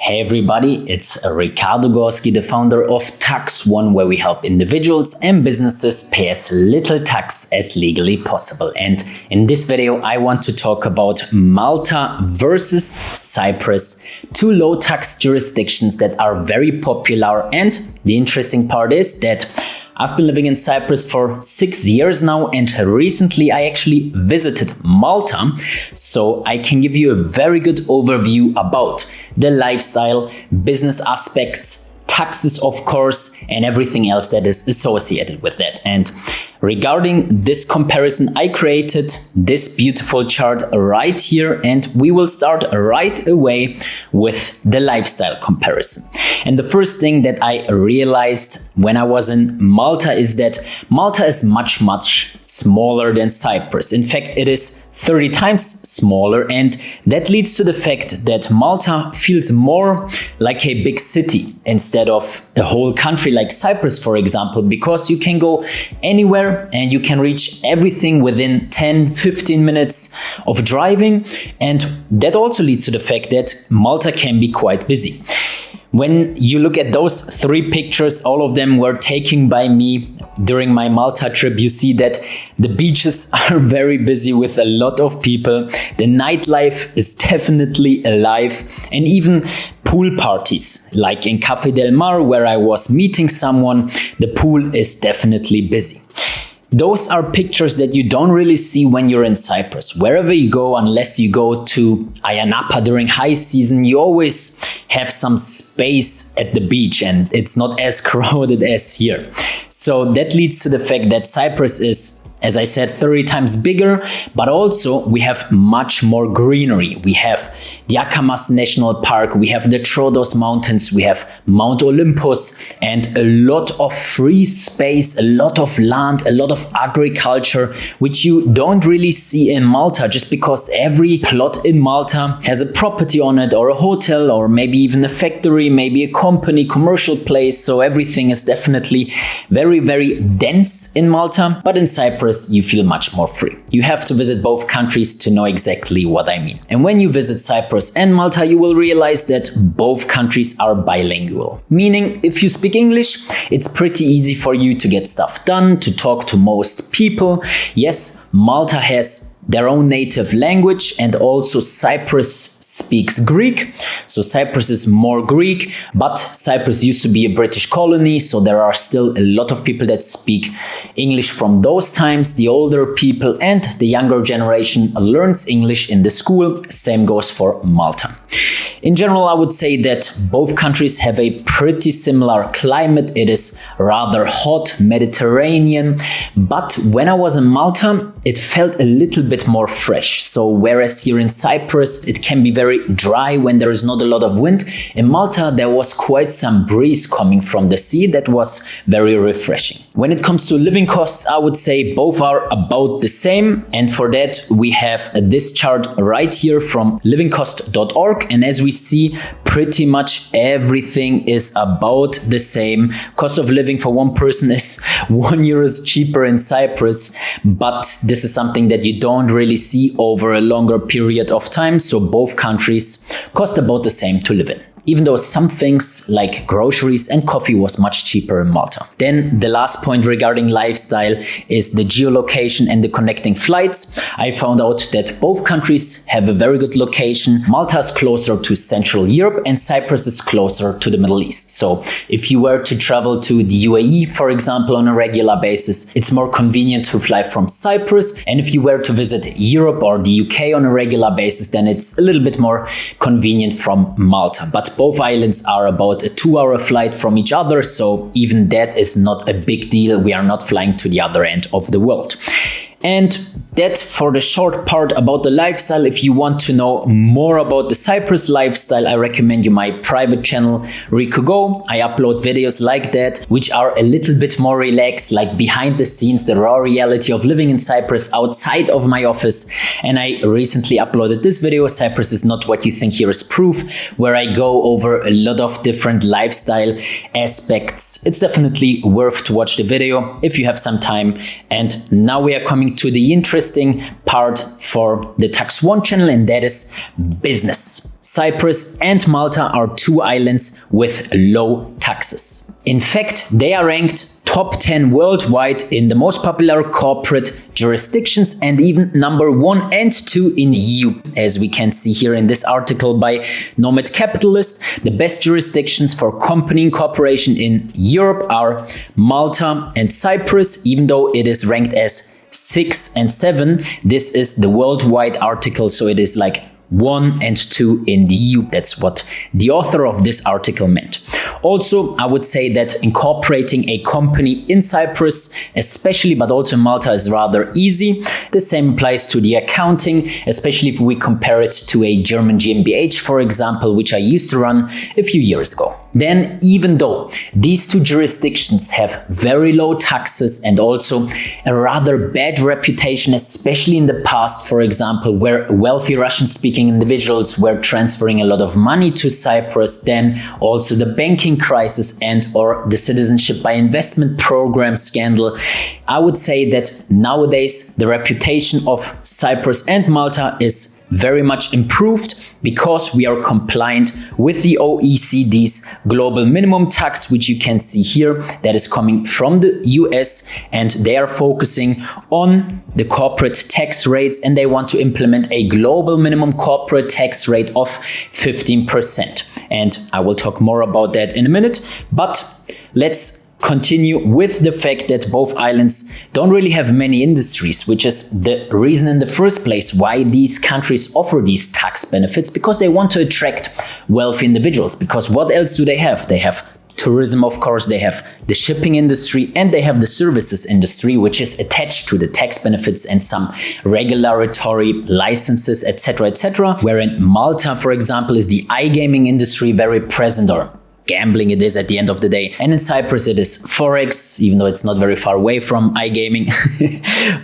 Hey everybody, it's Ricardo Gorski, the founder of Tax.One, where we help individuals and businesses pay as little tax as legally possible. And in this video, I want to talk about Malta versus Cyprus, two low tax jurisdictions that are very popular. And the interesting part is that I've been living in Cyprus for 6 years now, and recently I actually visited Malta, so I can give you a very good overview about the lifestyle, business aspects, taxes of course, and everything else that is associated with that. And regarding this comparison, I created this beautiful chart right here, and we will start right away with the lifestyle comparison. And the first thing that I realized when I was in Malta is that Malta is much smaller than Cyprus. In fact, it is 30 times smaller, and that leads to the fact that Malta feels more like a big city instead of a whole country like Cyprus, for example, because you can go anywhere and you can reach everything within 10-15 minutes of driving, and that also leads to the fact that Malta can be quite busy. When you look at those three pictures, all of them were taken by me during my Malta trip. You see that the beaches are very busy with a lot of people. The nightlife is definitely alive, and even pool parties, like in Café del Mar, where I was meeting someone, the pool is definitely busy. Those are pictures that you don't really see when you're in Cyprus. Wherever you go, unless you go to Ayia Napa during high season, you always have some space at the beach and it's not as crowded as here. So that leads to the fact that Cyprus is, as I said, 30 times bigger, but also we have much more greenery. We have the Akamas National Park, we have the Troodos Mountains, we have Mount Olympus, and a lot of free space, a lot of land, a lot of agriculture, which you don't really see in Malta, just because every plot in Malta has a property on it, or a hotel, or maybe even a factory, maybe a company, commercial place. So everything is definitely very dense in Malta, but in Cyprus you feel much more free. You have to visit both countries to know exactly what I mean. And when you visit Cyprus and Malta, you will realize that both countries are bilingual. Meaning, if you speak English, it's pretty easy for you to get stuff done, to talk to most people. Yes, Malta has their own native language, and also Cyprus speaks Greek. So Cyprus is more Greek, but Cyprus used to be a British colony, so there are still a lot of people that speak English from those times. The older people and the younger generation learns English in the school. Same goes for Malta. In general, I would say that both countries have a pretty similar climate. It is rather hot, Mediterranean, but when I was in Malta, it felt a little bit more fresh. So whereas here in Cyprus, it can be very dry when there is not a lot of wind, in Malta, there was quite some breeze coming from the sea that was very refreshing. When it comes to living costs, I would say both are about the same. And for that, we have this chart right here from livingcost.org. And as we see, pretty much everything is about the same. Cost of living for one person is €1 cheaper in Cyprus, but this is something that you don't really see over a longer period of time. So both countries cost about the same to live in, even though some things like groceries and coffee was much cheaper in Malta. Then the last point regarding lifestyle is the geolocation and the connecting flights. I found out that both countries have a very good location. Malta is closer to Central Europe and Cyprus is closer to the Middle East. So if you were to travel to the UAE, for example, on a regular basis, it's more convenient to fly from Cyprus. And if you were to visit Europe or the UK on a regular basis, then it's a little bit more convenient from Malta. But both islands are about a 2-hour flight from each other, so even that is not a big deal. We are not flying to the other end of the world. And that for the short part about the lifestyle. If you want to know more about the Cyprus lifestyle, I recommend you my private channel, Rico Go. I upload videos like that, which are a little bit more relaxed, like behind the scenes, the raw reality of living in Cyprus outside of my office. And I recently uploaded this video, Cyprus is not what you think, here is proof, where I go over a lot of different lifestyle aspects. It's definitely worth to watch the video if you have some time. And now we are coming to the interesting part for the Tax.One channel, and that is business. Cyprus and Malta are two islands with low taxes. In fact, they are ranked top 10 worldwide in the most popular corporate jurisdictions and even number 1 and 2 in the EU. As we can see here in this article by Nomad Capitalist, the best jurisdictions for company incorporation in Europe are Malta and Cyprus, even though it is ranked as 6 and 7. This is the worldwide article, so it is like 1 and 2 in the EU. That's what the author of this article meant. Also, I would say that incorporating a company in Cyprus, especially, but also in Malta, is rather easy. The same applies to the accounting, especially if we compare it to a German GmbH, for example, which I used to run a few years ago. Then, even though these two jurisdictions have very low taxes and also a rather bad reputation, especially in the past, for example, where wealthy Russian-speaking individuals were transferring a lot of money to Cyprus, then also the banking crisis and or the citizenship by investment program scandal, I would say that nowadays the reputation of Cyprus and Malta is very much improved because we are compliant with the OECD's global minimum tax, which you can see here, that is coming from the US, and they are focusing on the corporate tax rates, and they want to implement a global minimum corporate tax rate of 15%. And I will talk more about that in a minute, but let's continue with the fact that both islands don't really have many industries, which is the reason in the first place why these countries offer these tax benefits, because they want to attract wealthy individuals. Because what else do they have? They have tourism, of course, they have the shipping industry, and they have the services industry, which is attached to the tax benefits and some regulatory licenses, etc., etc. Where in Malta, for example, is the iGaming industry very present, or gambling it is at the end of the day. And in Cyprus it is Forex, even though it's not very far away from iGaming.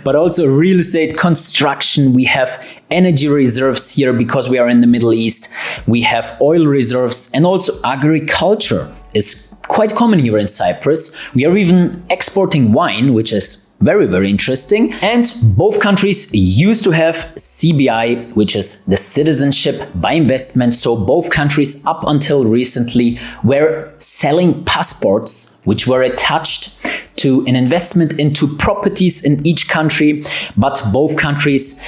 But also real estate, construction, we have energy reserves here because we are in the Middle East. We have oil reserves, and also agriculture is quite common here in Cyprus. We are even exporting wine, which is very, very interesting. And both countries used to have CBI, which is the citizenship by investment. So both countries up until recently were selling passports which were attached to an investment into properties in each country, but both countries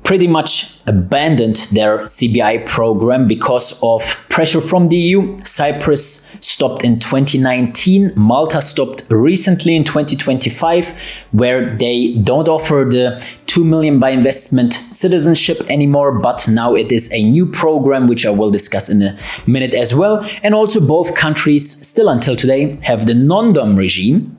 pretty much abandoned their CBI program because of pressure from the EU. Cyprus stopped in 2019, Malta stopped recently in 2025, where they don't offer the 2 million by investment citizenship anymore, but now it is a new program, which I will discuss in a minute as well. And also both countries, still until today, have the non-dom regime.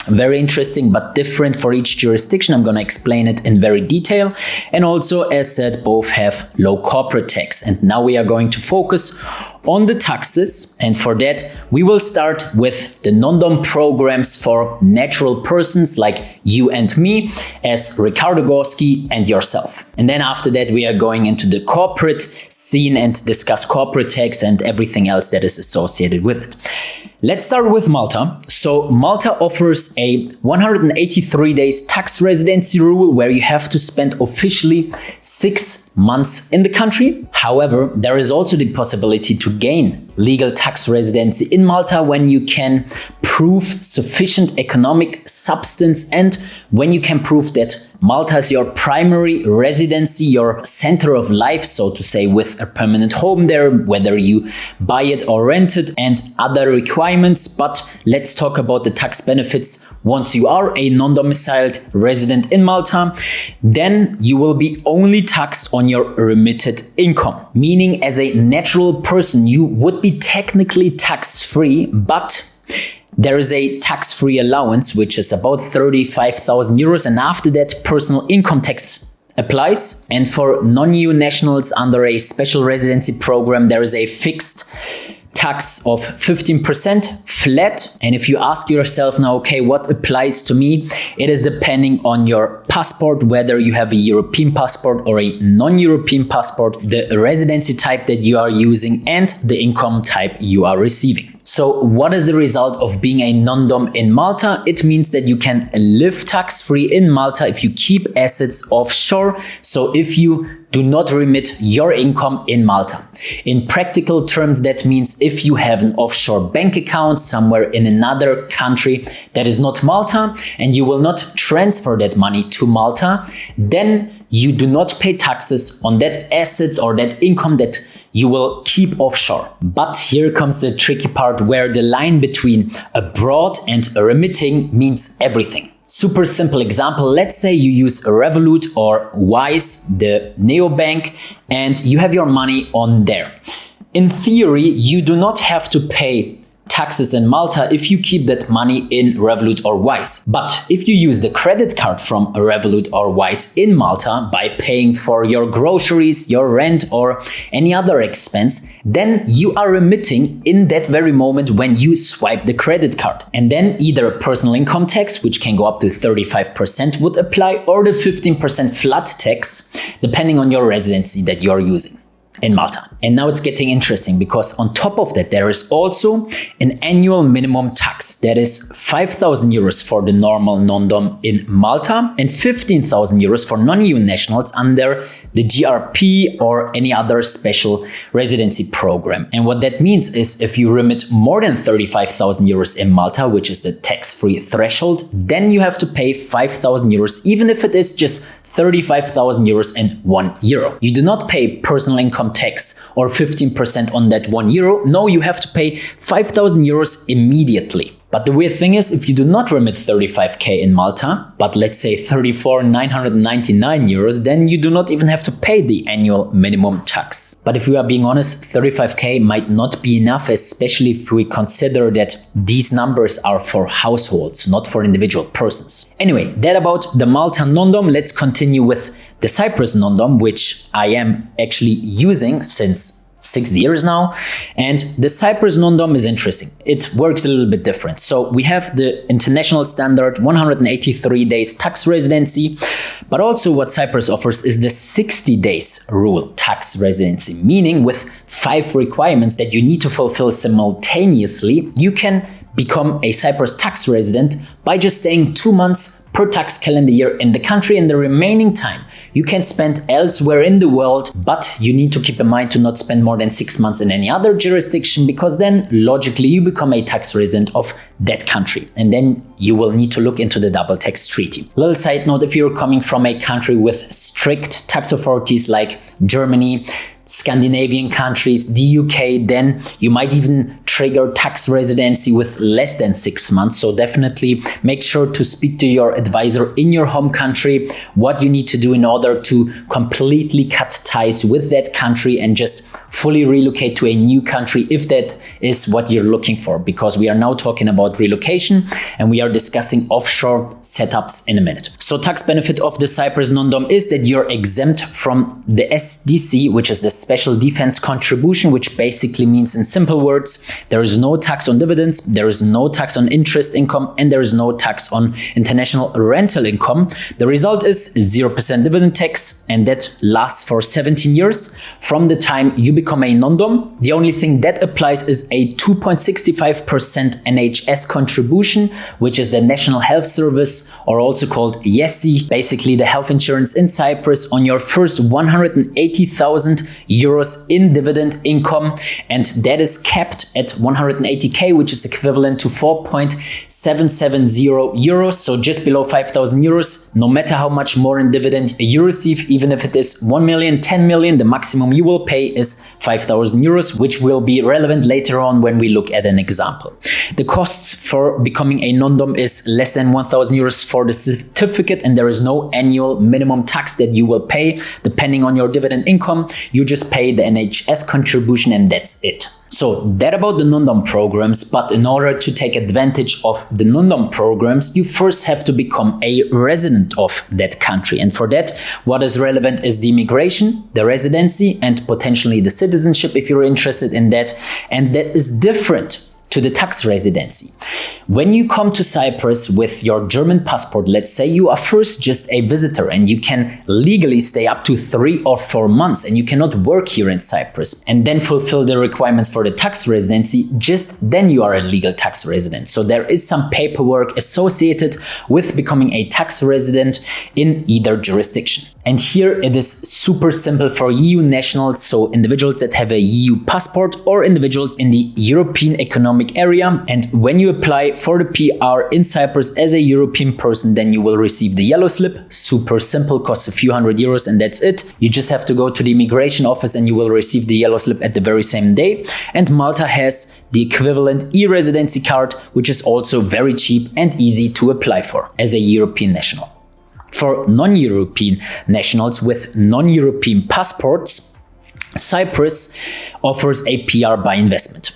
Very interesting, but different for each jurisdiction. I'm going to explain it in very detail. And also, as said, both have low corporate tax. And now we are going to focus on the taxes. And for that, we will start with the non-dom programs for natural persons like you and me, as Ricardo Gorski and yourself. And then after that, we are going into the corporate scene and discuss corporate tax and everything else that is associated with it. Let's start with Malta. So Malta offers a 183 days tax residency rule where you have to spend officially 6 months in the country. However, there is also the possibility to gain legal tax residency in Malta when you can prove sufficient economic substance and when you can prove that Malta is your primary residency, your center of life, so to say, with a permanent home there, whether you buy it or rent it, and other requirements. But let's talk about the tax benefits. Once you are a non-domiciled resident in Malta, then you will be only taxed on your remitted income. Meaning, as a natural person, you would be technically tax-free, but there is a tax-free allowance, which is about 35,000 euros. And after that, personal income tax applies. And for non-EU nationals under a special residency program, there is a fixed tax of 15% flat. And if you ask yourself now, okay, what applies to me? It is depending on your passport, whether you have a European passport or a non-European passport, the residency type that you are using, and the income type you are receiving. So what is the result of being a non-dom in Malta? It means that you can live tax-free in Malta if you keep assets offshore. So if you do not remit your income in Malta. In practical terms, that means if you have an offshore bank account somewhere in another country that is not Malta and you will not transfer that money to Malta, then you do not pay taxes on that assets or that income that you will keep offshore. But here comes the tricky part where the line between abroad and remitting means everything. Super simple example, let's say you use a Revolut or Wise, the neobank, and you have your money on there. In theory, you do not have to pay taxes in Malta if you keep that money in Revolut or Wise. But if you use the credit card from Revolut or Wise in Malta by paying for your groceries, your rent, or any other expense, then you are remitting in that very moment when you swipe the credit card. And then either personal income tax, which can go up to 35%, would apply, or the 15% flat tax, depending on your residency that you're using in Malta. And now it's getting interesting because on top of that, there is also an annual minimum tax that is 5,000 euros for the normal non-dom in Malta and 15,000 euros for non-EU nationals under the GRP or any other special residency program. And what that means is if you remit more than 35,000 euros in Malta, which is the tax-free threshold, then you have to pay 5,000 euros, even if it is just 35,000 euros and €1. You do not pay personal income tax or 15% on that €1. No, you have to pay 5,000 euros immediately. But the weird thing is, if you do not remit 35k in Malta, but let's say 34,999 euros, then you do not even have to pay the annual minimum tax. But if we are being honest, 35k might not be enough, especially if we consider that these numbers are for households, not for individual persons. Anyway, that about the Malta non-dom. Let's continue with the Cyprus non-dom, which I am actually using since 6 years now. And the Cyprus non-dom is interesting. It works a little bit different. So we have the international standard 183 days tax residency, but also what Cyprus offers is the 60 days rule tax residency, meaning with 5 requirements that you need to fulfill simultaneously, you can become a Cyprus tax resident by just staying 2 months per tax calendar year in the country, and the remaining time you can spend elsewhere in the world, but you need to keep in mind to not spend more than 6 months in any other jurisdiction, because then logically you become a tax resident of that country, and then you will need to look into the double tax treaty. Little side note, if you're coming from a country with strict tax authorities like Germany, Scandinavian countries, the UK, then you might even trigger tax residency with less than 6 months. So definitely make sure to speak to your advisor in your home country what you need to do in order to completely cut ties with that country and just fully relocate to a new country if that is what you're looking for, because we are now talking about relocation and we are discussing offshore setups in a minute. So tax benefit of the Cyprus non-dom is that you're exempt from the SDC, which is the special defense contribution, which basically means, in simple words, there is no tax on dividends, there is no tax on interest income, and there is no tax on international rental income. The result is 0% dividend tax, and that lasts for 17 years from the time you become a non-dom. The only thing that applies is a 2.65% NHS contribution, which is the National Health Service, or also called YESI, basically the health insurance in Cyprus, on your first 180,000 euros in dividend income, and that is capped at 180k, which is equivalent to 4.770 euros, so just below 5,000 euros. No matter how much more in dividend you receive, even if it is 1 million, 10 million, the maximum you will pay is 5,000 euros, which will be relevant later on when we look at an example. The costs for becoming a non-dom is less than 1,000 euros for the certificate, and there is no annual minimum tax that you will pay depending on your dividend income. You just pay the NHS contribution and that's it. So that about the non-dom programs, but in order to take advantage of the non-dom programs, you first have to become a resident of that country. And for that, what is relevant is the immigration, the residency, and potentially the citizenship if you're interested in that. And that is different to the tax residency. When you come to Cyprus with your German passport, let's say you are first just a visitor and you can legally stay up to 3 or 4 months and you cannot work here in Cyprus and then fulfill the requirements for the tax residency, just then you are a legal tax resident. So there is some paperwork associated with becoming a tax resident in either jurisdiction. And here it is super simple for EU nationals, so individuals that have a EU passport or individuals in the European Economic Area. And when you apply for the PR in Cyprus as a European person, then you will receive the yellow slip. Super simple, costs a few €100 and that's it. You just have to go to the immigration office and you will receive the yellow slip at the very same day. And Malta has the equivalent e-residency card, which is also very cheap and easy to apply for as a European national. For non-European nationals with non-European passports, Cyprus offers a PR by investment.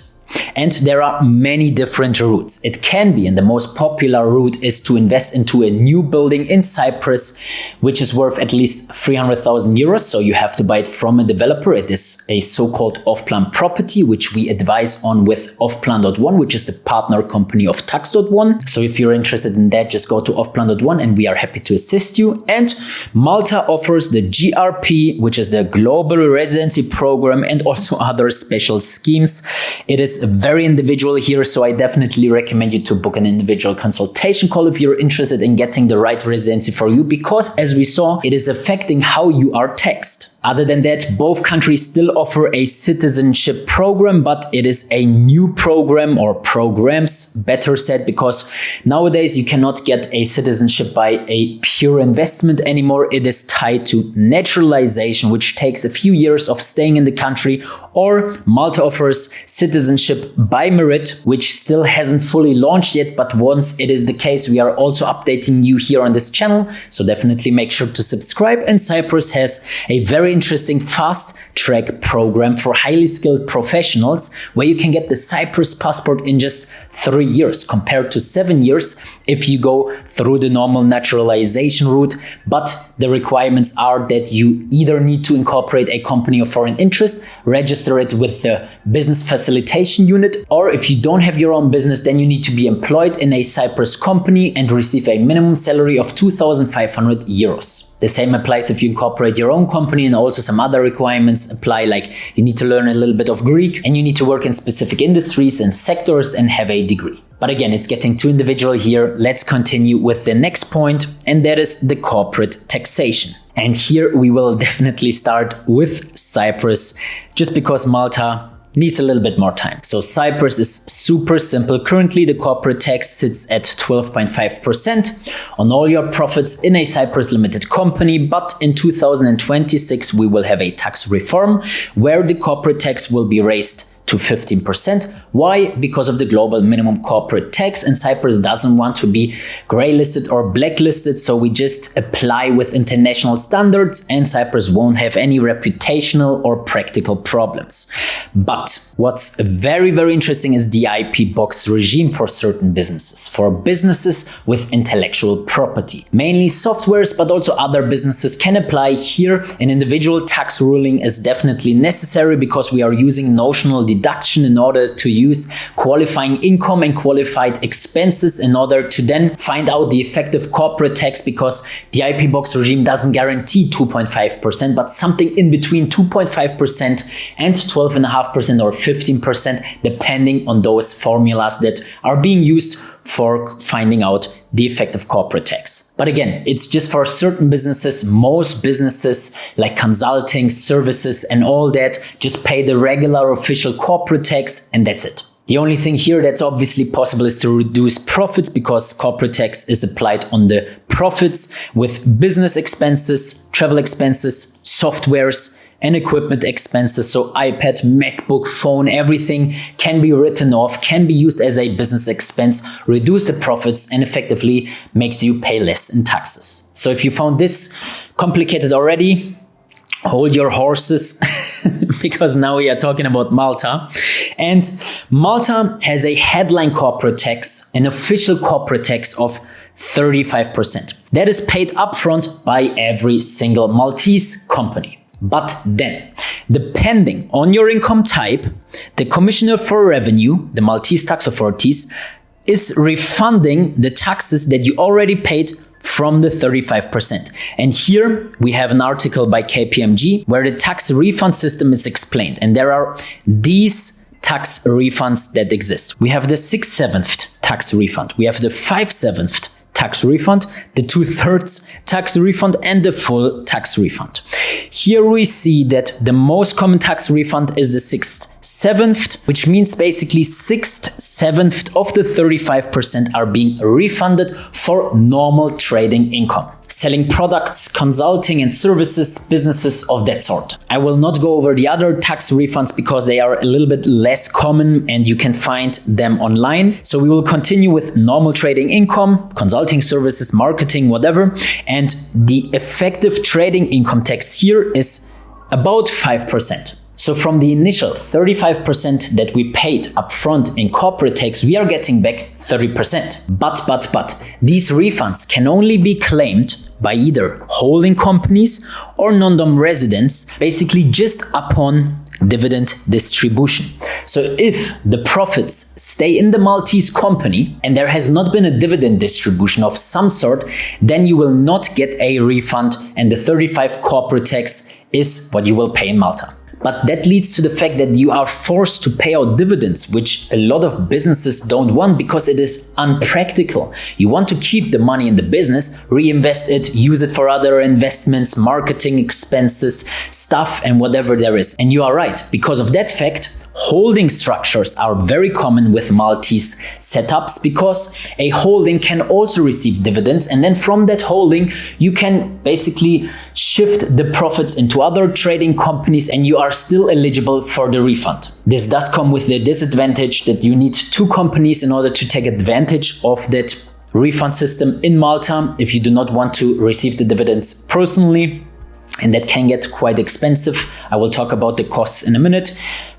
And there are many different routes. It can be, and the most popular route is to invest into a new building in Cyprus, which is worth at least €300,000. So you have to buy it from a developer. It is a so-called off-plan property, which we advise on with Offplan.One, which is the partner company of Tax.One. So if you're interested in that, just go to Offplan.One and we are happy to assist you. And Malta offers the GRP, which is the Global Residency Program, and also other special schemes. It is very individual here, so I definitely recommend you to book an individual consultation call if you're interested in getting the right residency for you, because as we saw, it is affecting how you are taxed. Other than that, both countries still offer a citizenship program, but it is a new program, or programs, better said, because nowadays you cannot get a citizenship by a pure investment anymore. It is tied to naturalization, which takes a few years of staying in the country, or Malta offers citizenship by merit, which still hasn't fully launched yet, but once it is the case, we are also updating you here on this channel, so definitely make sure to subscribe. And Cyprus has a very interesting fast track program for highly skilled professionals where you can get the Cyprus passport in just 3 years compared to 7 years if you go through the normal naturalization route. But the requirements are that you either need to incorporate a company of foreign interest, register it with the business facilitation unit, or if you don't have your own business, then you need to be employed in a Cyprus company and receive a minimum salary of €2,500. The same applies if you incorporate your own company, and also some other requirements apply, like you need to learn a little bit of Greek and you need to work in specific industries and sectors and have a degree. But again, it's getting too individual here. Let's continue with the next point, and that is the corporate taxation. And here we will definitely start with Cyprus, just because Malta needs a little bit more time. So Cyprus is super simple. Currently, the corporate tax sits at 12.5% on all your profits in a Cyprus limited company. But in 2026, we will have a tax reform where the corporate tax will be raised to 15%. Why? Because of the global minimum corporate tax, and Cyprus doesn't want to be grey listed or blacklisted, so we just apply with international standards and Cyprus won't have any reputational or practical problems. But what's very, very interesting is the IP box regime for certain businesses, for businesses with intellectual property. Mainly softwares, but also other businesses can apply here. An individual tax ruling is definitely necessary because we are using notional deduction in order to use qualifying income and qualified expenses in order to then find out the effective corporate tax, because the IP box regime doesn't guarantee 2.5%, but something in between 2.5% and 12.5% or 15%, depending on those formulas that are being used for finding out the effective corporate tax. But again, it's just for certain businesses. Most businesses like consulting, services and all that just pay the regular official corporate tax, and that's it. The only thing here that's obviously possible is to reduce profits, because corporate tax is applied on the profits with business expenses, travel expenses, softwares, and equipment expenses. So iPad, MacBook, phone, everything can be written off, can be used as a business expense, reduce the profits, and effectively makes you pay less in taxes. So if you found this complicated already, hold your horses because now we are talking about Malta. And Malta has a headline corporate tax, an official corporate tax of 35%. That is paid upfront by every single Maltese company. But then, depending on your income type, the Commissioner for Revenue, the Maltese tax authorities, is refunding the taxes that you already paid from the 35%. And here we have an article by KPMG where the tax refund system is explained. And there are these tax refunds that exist. We have the 6/7 tax refund. We have the 5/7 tax refund, the 2/3 tax refund, and the full tax refund. Here we see that the most common tax refund is the 6/7, which means basically 6/7 of the 35% are being refunded for normal trading income. Selling products, consulting and services, businesses of that sort. I will not go over the other tax refunds because they are a little bit less common and you can find them online. So we will continue with normal trading income, consulting services, marketing, whatever. And the effective trading income tax here is about 5%. So from the initial 35% that we paid upfront in corporate tax, we are getting back 30%. But these refunds can only be claimed by either holding companies or non-dom residents, basically just upon dividend distribution. So if the profits stay in the Maltese company and there has not been a dividend distribution of some sort, then you will not get a refund and the 35% corporate tax is what you will pay in Malta. But that leads to the fact that you are forced to pay out dividends, which a lot of businesses don't want because it is unpractical. You want to keep the money in the business, reinvest it, use it for other investments, marketing expenses, stuff and whatever there is. And you are right. Because of that fact, holding structures are very common with Maltese setups because a holding can also receive dividends, and then from that holding you can basically shift the profits into other trading companies and you are still eligible for the refund. This does come with the disadvantage that you need two companies in order to take advantage of that refund system in Malta if you do not want to receive the dividends personally. And that can get quite expensive. I will talk about the costs in a minute.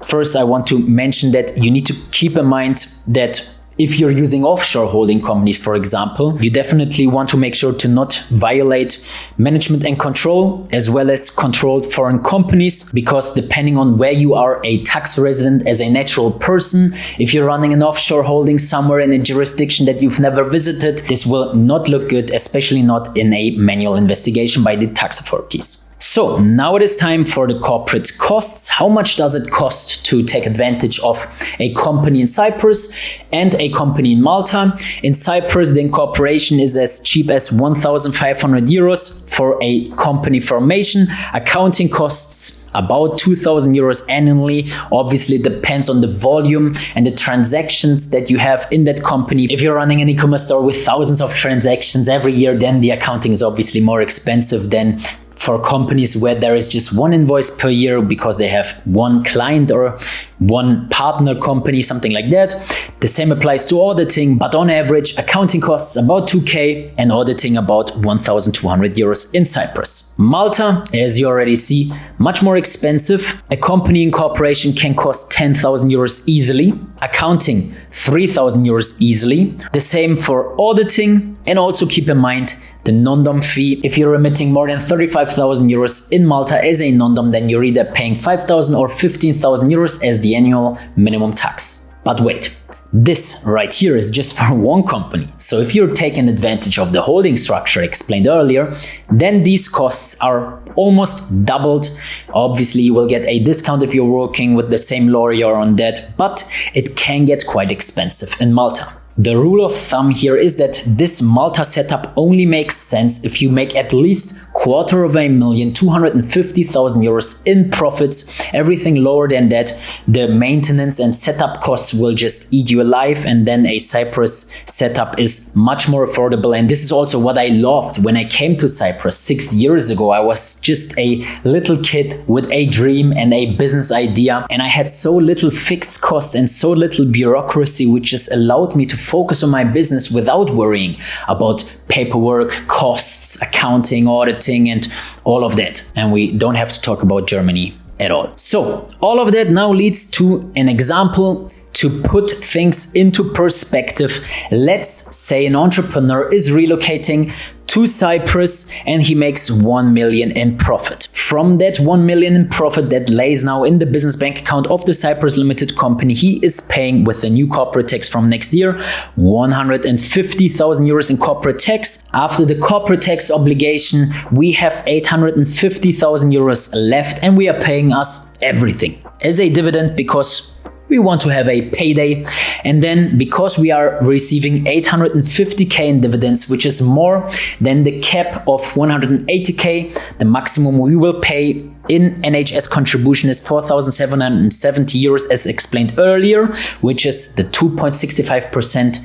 First, I want to mention that you need to keep in mind that if you're using offshore holding companies, for example, you definitely want to make sure to not violate management and control, as well as controlled foreign companies, because depending on where you are a tax resident as a natural person, if you're running an offshore holding somewhere in a jurisdiction that you've never visited, this will not look good, especially not in a manual investigation by the tax authorities. So now it is time for the corporate costs. How much does it cost to take advantage of a company in Cyprus and a company in Malta? In Cyprus, the incorporation is as cheap as 1,500 euros for a company formation. Accounting costs about 2,000 euros annually. Obviously, it depends on the volume and the transactions that you have in that company. If you're running an e-commerce store with thousands of transactions every year, then the accounting is obviously more expensive than for companies where there is just one invoice per year because they have one client or one partner company, something like that. The same applies to auditing, but on average, accounting costs about 2K and auditing about 1,200 euros in Cyprus. Malta, as you already see, much more expensive. A company incorporation can cost 10,000 euros easily. Accounting, 3,000 euros easily. The same for auditing. And also keep in mind the non-dom fee. If you're remitting more than 35,000 euros in Malta as a non-dom, then you're either paying 5,000 or 15,000 euros as the annual minimum tax. But wait, this right here is just for one company. So if you're taking advantage of the holding structure explained earlier, then these costs are almost doubled. Obviously, you will get a discount if you're working with the same lawyer on that, but it can get quite expensive in Malta. The rule of thumb here is that this Malta setup only makes sense if you make at least 250,000 euros in profits. Everything lower than that, the maintenance and setup costs will just eat you alive, and then a Cyprus setup is much more affordable. And this is also what I loved when I came to Cyprus 6 years ago. I was just a little kid with a dream and a business idea, and I had so little fixed costs and so little bureaucracy, which just allowed me to focus on my business without worrying about paperwork, costs, accounting, auditing, and all of that. And we don't have to talk about Germany at all. So all of that now leads to an example to put things into perspective, let's say an entrepreneur is relocating to Cyprus and he makes 1 million in profit. From that 1 million in profit that lays now in the business bank account of the Cyprus Limited Company, he is paying with the new corporate tax from next year 150,000 euros in corporate tax. After the corporate tax obligation, we have 850,000 euros left and we are paying us everything as a dividend because we want to have a payday. And then because we are receiving 850k in dividends, which is more than the cap of 180k, the maximum we will pay in NHS contribution is 4,770 euros as explained earlier, which is the 2.65%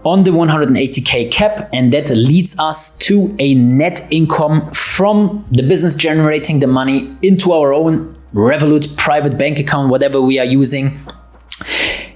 on the 180k cap, and that leads us to a net income from the business generating the money into our own Revolut private bank account, whatever we are using.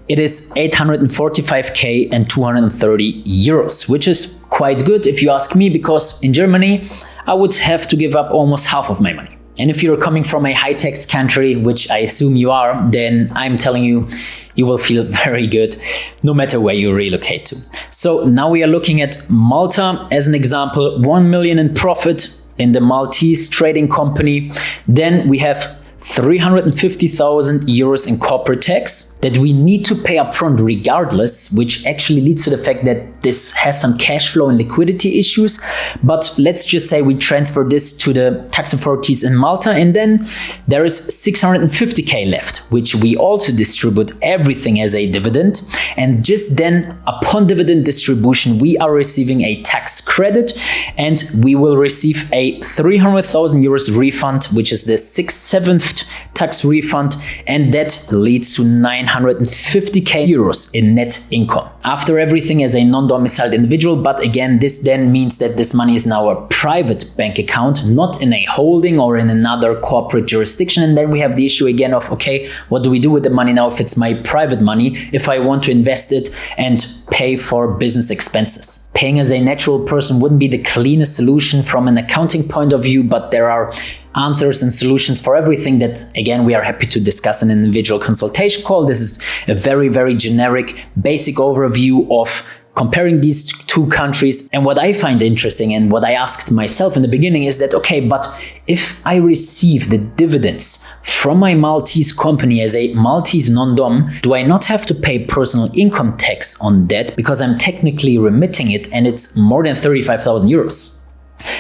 It is 845k and 230 euros, which is quite good if you ask me, because in Germany I would have to give up almost half of my money. And if you're coming from a high-tax country, which I assume you are, then I'm telling you, you will feel very good no matter where you relocate to. So now we are looking at Malta as an example, 1 million in profit in the Maltese trading company. Then we have 350,000 euros in corporate tax that we need to pay upfront regardless, which actually leads to the fact that this has some cash flow and liquidity issues. But let's just say we transfer this to the tax authorities in Malta, and then there is 650k left, which we also distribute everything as a dividend. And just then, upon dividend distribution, we are receiving a tax credit and we will receive a 300,000 euros refund, which is the 6/7 tax refund, and that leads to 950k euros in net income after everything as a non-domiciled individual. But again, this then means that this money is now a private bank account, not in a holding or in another corporate jurisdiction. And then we have the issue again of, okay, what do we do with the money now if it's my private money, if I want to invest it and pay for business expenses? Paying as a natural person wouldn't be the cleanest solution from an accounting point of view, but there are answers and solutions for everything that, again, we are happy to discuss in an individual consultation call. This is a very, very generic, basic overview of comparing these two countries. And what I find interesting and what I asked myself in the beginning is that, okay, but if I receive the dividends from my Maltese company as a Maltese non-dom, do I not have to pay personal income tax on that because I'm technically remitting it and it's more than 35,000 euros?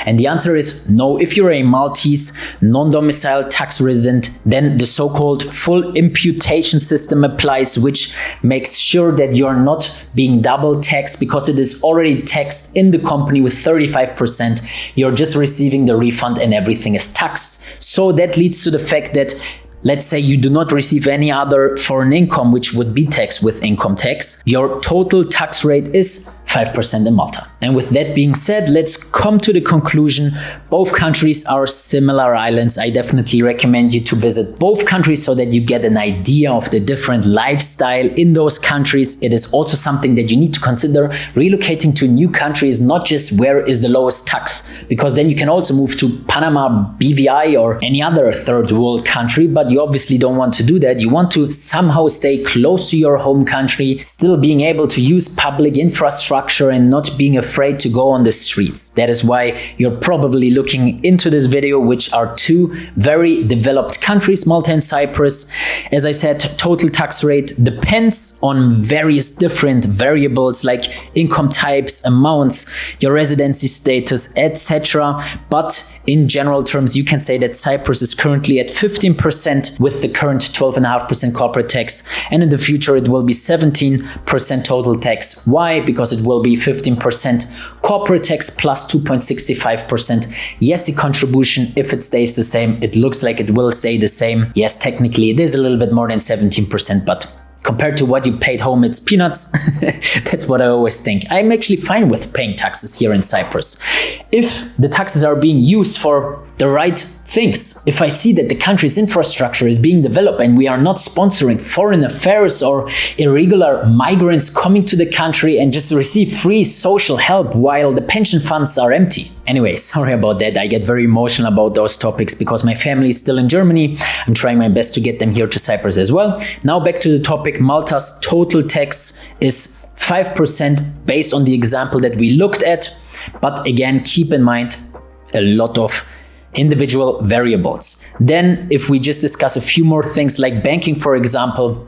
And the answer is no. If you're a Maltese non-domiciled tax resident, then the so-called full imputation system applies, which makes sure that you're not being double taxed because it is already taxed in the company with 35%. You're just receiving the refund and everything is taxed. So that leads to the fact that, let's say you do not receive any other foreign income, which would be taxed with income tax, your total tax rate is 5% in Malta. And with that being said, let's come to the conclusion. Both countries are similar islands. I definitely recommend you to visit both countries so that you get an idea of the different lifestyle in those countries. It is also something that you need to consider. Relocating to a new country is not just where is the lowest tax, because then you can also move to Panama, BVI, or any other third world country, but you obviously don't want to do that. You want to somehow stay close to your home country, still being able to use public infrastructure and not being afraid to go on the streets. That is why you're probably looking into this video, which are two very developed countries, Malta and Cyprus. As I said, total tax rate depends on various different variables like income types, amounts, your residency status, etc. But in general terms, you can say that Cyprus is currently at 15% with the current 12.5% corporate tax, and in the future it will be 17% total tax. Why? Because it will be 15% corporate tax plus 2.65% YESI contribution. If it stays the same, it looks like it will stay the same. Yes, technically it is a little bit more than 17%, but compared to what you paid home, it's peanuts. That's what I always think. I'm actually fine with paying taxes here in Cyprus. If the taxes are being used for the right things. If I see that the country's infrastructure is being developed and we are not sponsoring foreign affairs or irregular migrants coming to the country and just receive free social help while the pension funds are empty. Anyway, sorry about that. I get very emotional about those topics because my family is still in Germany. I'm trying my best to get them here to Cyprus as well. Now back to the topic. Malta's total tax is 5% based on the example that we looked at. But again, keep in mind a lot of individual variables. Then if we just discuss a few more things like banking, for example,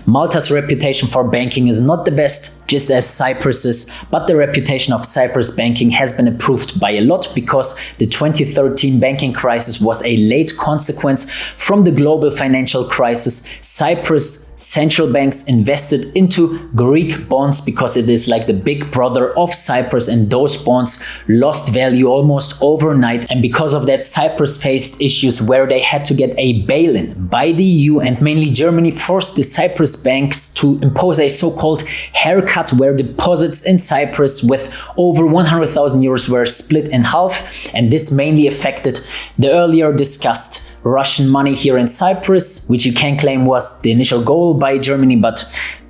Malta's reputation for banking is not the best, just as Cyprus's, but the reputation of Cyprus banking has been improved by a lot because the 2013 banking crisis was a late consequence from the global financial crisis. Cyprus central banks invested into Greek bonds because it is like the big brother of Cyprus, and those bonds lost value almost overnight. And because of that, Cyprus faced issues where they had to get a bail-in by the EU, and mainly Germany forced the Cyprus banks to impose a so-called haircut where deposits in Cyprus with over 100,000 euros were split in half, and this mainly affected the earlier discussed Russian money here in Cyprus, which you can claim was the initial goal by Germany, but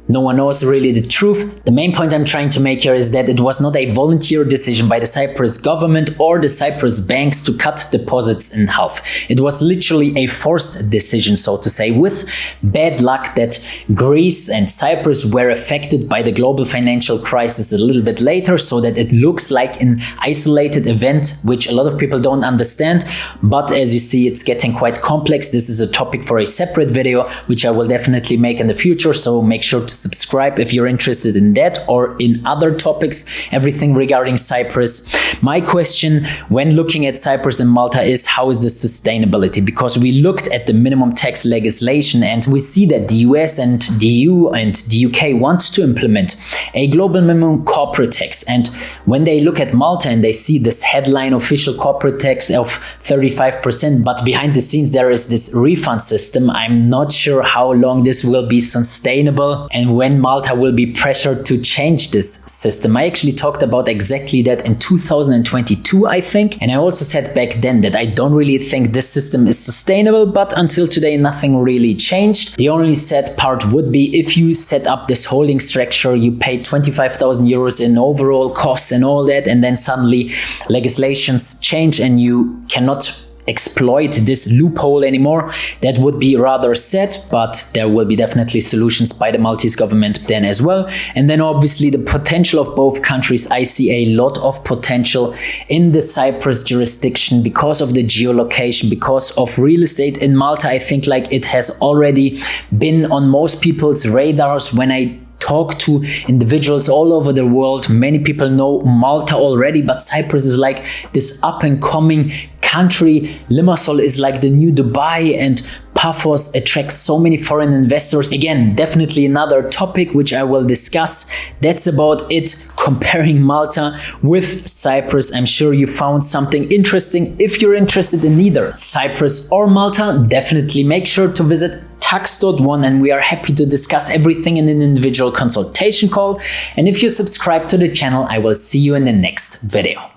no one knows really the truth. The main point I'm trying to make here is that it was not a volunteer decision by the Cyprus government or the Cyprus banks to cut deposits in half. It was literally a forced decision, so to say, with bad luck that Greece and Cyprus were affected by the global financial crisis a little bit later, so that it looks like an isolated event, which a lot of people don't understand. But as you see, it's getting quite complex. This is a topic for a separate video, which I will definitely make in the future, so make sure to subscribe if you're interested in that or in other topics, everything regarding Cyprus. My question when looking at Cyprus and Malta is, how is the sustainability? Because we looked at the minimum tax legislation and we see that the US and the EU and the UK want to implement a global minimum corporate tax. And when they look at Malta and they see this headline official corporate tax of 35%, but behind the scenes there is this refund system, I'm not sure how long this will be sustainable and when Malta will be pressured to change this system. I actually talked about exactly that in 2022, I think. And I also said back then that I don't really think this system is sustainable, but until today, nothing really changed. The only sad part would be if you set up this holding structure, you pay 25,000 euros in overall costs and all that, and then suddenly legislations change and you cannot exploit this loophole anymore. That would be rather sad, but there will be definitely solutions by the Maltese government then as well. And then obviously the potential of both countries. I see a lot of potential in the Cyprus jurisdiction because of the geolocation, because of real estate in Malta. I think like it has already been on most people's radars. When I talk to individuals all over the world, many people know Malta already, but Cyprus is like this up and coming country. Limassol is like the new Dubai, and Paphos attracts so many foreign investors. Again, definitely another topic which I will discuss. That's about it comparing Malta with Cyprus. I'm sure you found something interesting. If you're interested in either Cyprus or Malta, definitely make sure to visit Tax.One, and we are happy to discuss everything in an individual consultation call. And if you subscribe to the channel, I will see you in the next video.